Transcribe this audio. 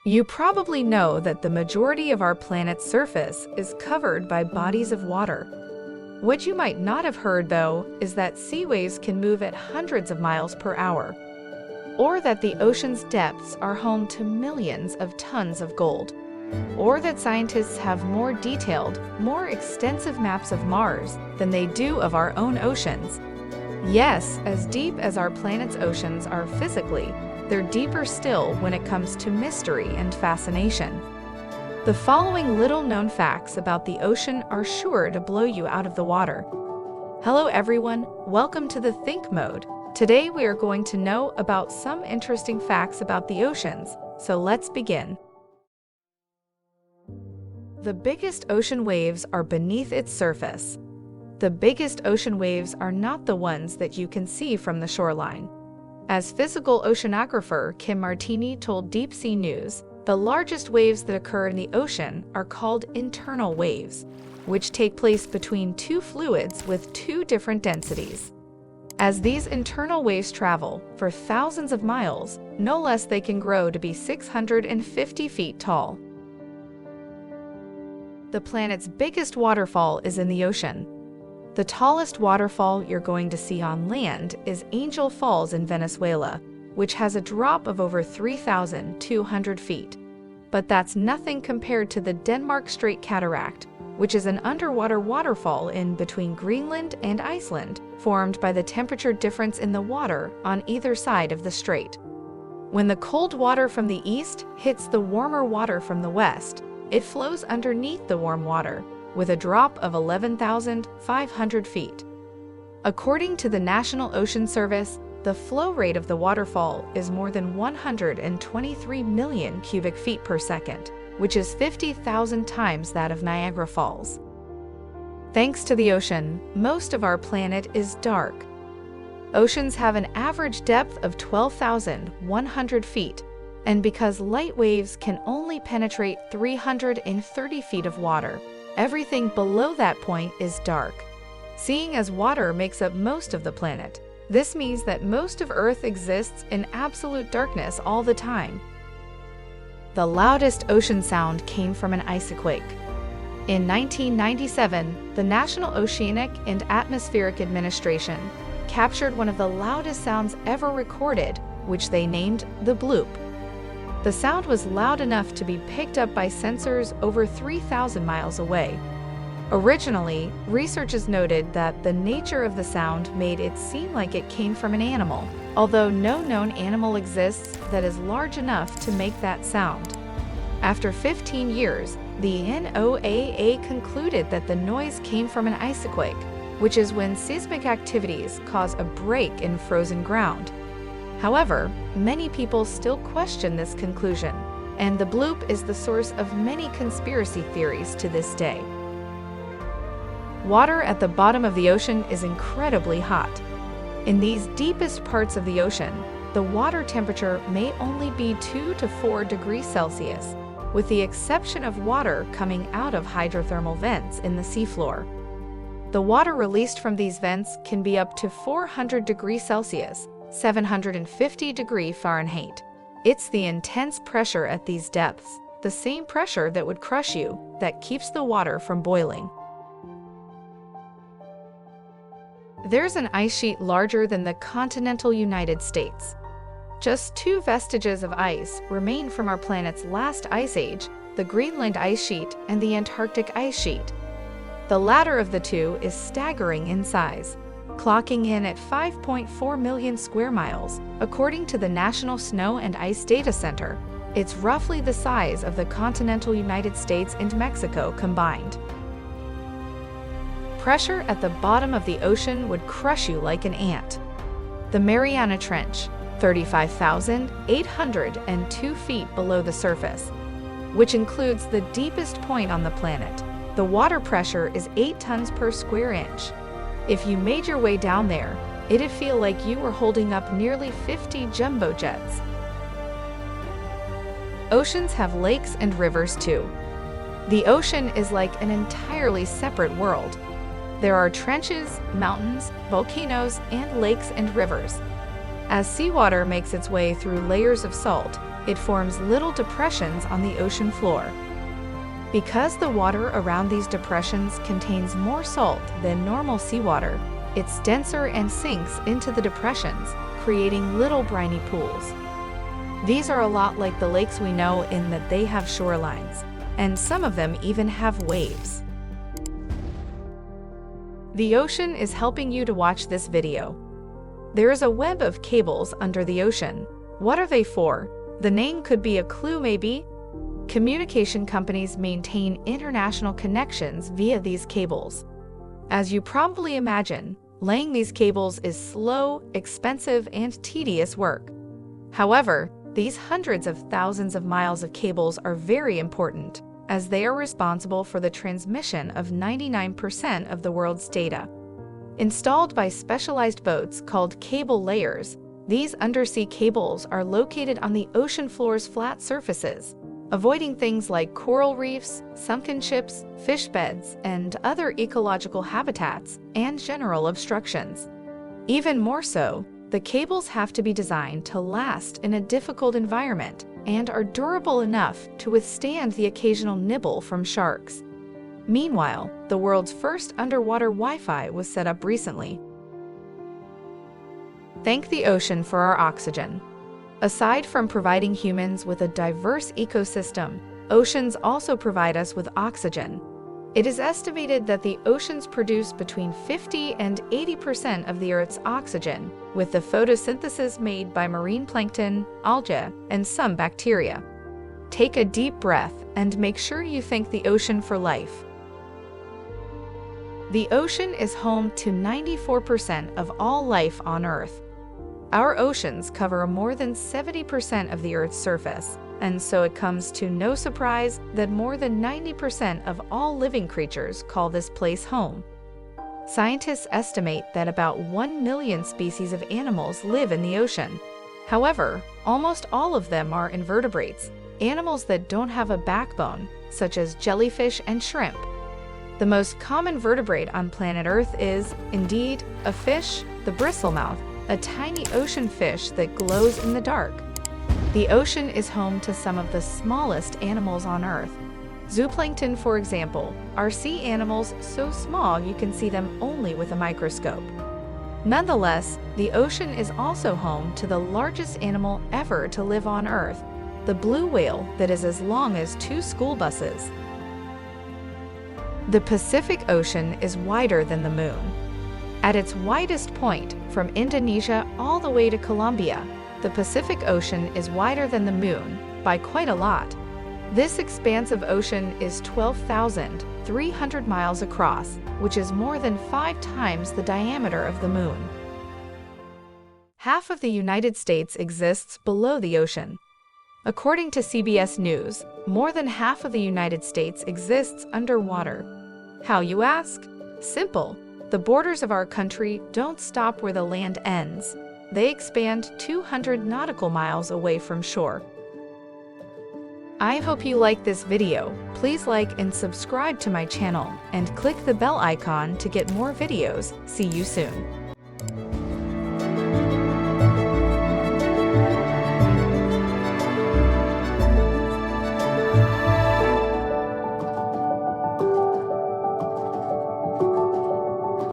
You probably know that the majority of our planet's surface is covered by bodies of water. What you might not have heard, though, is that sea waves can move at hundreds of miles per hour, or that the ocean's depths are home to millions of tons of gold, or that scientists have more detailed, more extensive maps of Mars than they do of our own oceans. Yes, as deep as our planet's oceans are physically, they're deeper still when it comes to mystery and fascination. The following little-known facts about the ocean are sure to blow you out of the water. Hello everyone, welcome to the Think Mode. Today we are going to know about some interesting facts about the oceans, so let's begin. The biggest ocean waves are beneath its surface. The biggest ocean waves are not the ones that you can see from the shoreline. As physical oceanographer Kim Martini told Deep Sea News, the largest waves that occur in the ocean are called internal waves, which take place between two fluids with two different densities. As these internal waves travel for thousands of miles, no less they can grow to be 650 feet tall. The planet's biggest waterfall is in the ocean. The tallest waterfall you're going to see on land is Angel Falls in Venezuela, which has a drop of over 3,200 feet. But that's nothing compared to the Denmark Strait Cataract, which is an underwater waterfall in between Greenland and Iceland, formed by the temperature difference in the water on either side of the strait. When the cold water from the east hits the warmer water from the west, it flows underneath the warm water, with a drop of 11,500 feet. According to the National Ocean Service, the flow rate of the waterfall is more than 123 million cubic feet per second, which is 50,000 times that of Niagara Falls. Thanks to the ocean, most of our planet is dark. Oceans have an average depth of 12,100 feet, and because light waves can only penetrate 330 feet of water, everything below that point is dark. Seeing as water makes up most of the planet, this means that most of Earth exists in absolute darkness all the time. The loudest ocean sound came from an icequake. In 1997, the National Oceanic and Atmospheric Administration captured one of the loudest sounds ever recorded, which they named the bloop. The sound was loud enough to be picked up by sensors over 3,000 miles away. Originally, researchers noted that the nature of the sound made it seem like it came from an animal, although no known animal exists that is large enough to make that sound. After 15 years, the NOAA concluded that the noise came from an icequake, which is when seismic activities cause a break in frozen ground. However, many people still question this conclusion, and the bloop is the source of many conspiracy theories to this day. Water at the bottom of the ocean is incredibly hot. In these deepest parts of the ocean, the water temperature may only be 2 to 4 degrees Celsius, with the exception of water coming out of hydrothermal vents in the seafloor. The water released from these vents can be up to 400 degrees Celsius, 750 degrees Fahrenheit. It's the intense pressure at these depths, the same pressure that would crush you, that keeps the water from boiling. There's an ice sheet larger than the continental United States. Just two vestiges of ice remain from our planet's last ice age, the Greenland ice sheet and the Antarctic ice sheet. The latter of the two is staggering in size, clocking in at 5.4 million square miles. According to the National Snow and Ice Data Center, it's roughly the size of the continental United States and Mexico combined. Pressure at the bottom of the ocean would crush you like an ant. The Mariana Trench, 35,802 feet below the surface, which includes the deepest point on the planet. The water pressure is 8 tons per square inch. If you made your way down there, it'd feel like you were holding up nearly 50 jumbo jets. Oceans have lakes and rivers too. The ocean is like an entirely separate world. There are trenches, mountains, volcanoes, and lakes and rivers. As seawater makes its way through layers of salt, it forms little depressions on the ocean floor. Because the water around these depressions contains more salt than normal seawater, it's denser and sinks into the depressions, creating little briny pools. These are a lot like the lakes we know in that they have shorelines, and some of them even have waves. The ocean is helping you to watch this video. There is a web of cables under the ocean. What are they for? The name could be a clue maybe. Communication companies maintain international connections via these cables. As you probably imagine, laying these cables is slow, expensive, and tedious work. However, these hundreds of thousands of miles of cables are very important, as they are responsible for the transmission of 99% of the world's data. Installed by specialized boats called cable layers, these undersea cables are located on the ocean floor's flat surfaces, avoiding things like coral reefs, sunken ships, fish beds, and other ecological habitats and general obstructions. Even more so, the cables have to be designed to last in a difficult environment and are durable enough to withstand the occasional nibble from sharks. Meanwhile, the world's first underwater Wi-Fi was set up recently. Thank the ocean for our oxygen. Aside from providing humans with a diverse ecosystem, oceans also provide us with oxygen. It is estimated that the oceans produce between 50 and 80% of the Earth's oxygen, with the photosynthesis made by marine plankton, algae, and some bacteria. Take a deep breath and make sure you thank the ocean for life. The ocean is home to 94% of all life on Earth. Our oceans cover more than 70% of the Earth's surface, and so it comes to no surprise that more than 90% of all living creatures call this place home. Scientists estimate that about 1 million species of animals live in the ocean. However, almost all of them are invertebrates, animals that don't have a backbone, such as jellyfish and shrimp. The most common vertebrate on planet Earth is, indeed, a fish, the bristlemouth, a tiny ocean fish that glows in the dark. The ocean is home to some of the smallest animals on Earth. Zooplankton, for example, are sea animals so small you can see them only with a microscope. Nonetheless, the ocean is also home to the largest animal ever to live on Earth, the blue whale that is as long as 2 school buses. The Pacific Ocean is wider than the Moon. At its widest point, from Indonesia all the way to Colombia, the Pacific Ocean is wider than the Moon by quite a lot. This expanse of ocean is 12,300 miles across, which is more than 5 times the diameter of the Moon. Half of the United States exists below the ocean. According to CBS News, more than half of the United States exists underwater. How, you ask? Simple. The borders of our country don't stop where the land ends. They expand 200 nautical miles away from shore. I hope you liked this video. Please like and subscribe to my channel and click the bell icon to get more videos. See you soon.